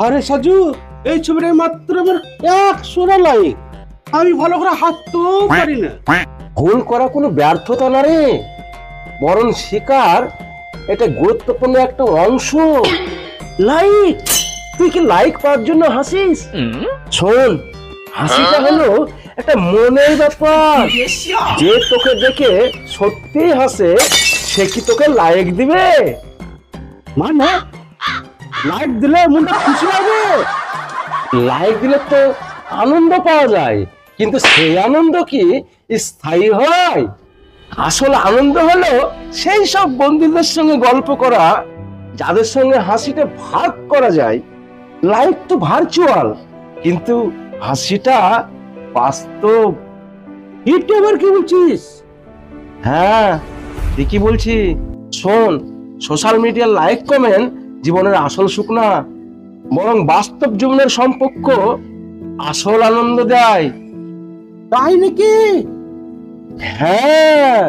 আরে সাজু, এই ছবিটার মাত্র আমার 100 লাইক। আমি ভালো করে হাঁটতেও পারি না। ভুল করা কোনো ব্যর্থতা না রে, বরং শিকার এটা গুরুত্বপূর্ণ একটা অংশ। লাইক, তুই কি লাইক পাওয়ার জন্য হাসিস? শোন, হাসিটা হলো একটা মনের ব্যাপার। যে তোকে দেখে সত্যি হাসে সে কি তোকে লাইক দিবে? মানে লাইক দিলে মনটা খুশি লাগে। লাইক দিলে তো আনন্দ পাওয়া যায়, কিন্তু সেই আনন্দ কি স্থায়ী হয়? আসল আনন্দ হলো সেই সব বন্ধুদের সঙ্গে গল্প করা, যাদের সঙ্গে হাসিটা ভাগ করা যায়। লাইফ তো ভার্চুয়াল, কিন্তু হাসিটা বাস্তব। এটা আবার কি বলছিস? হ্যাঁ, ঠিকই বলছি। শোন, সোশ্যাল মিডিয়ার লাইক কমেন্ট জীবনের আসল সুখ না, বরং বাস্তব জীবনের সম্পর্ক আসল আনন্দ দেয়। তাই নাকি? হ্যাঁ।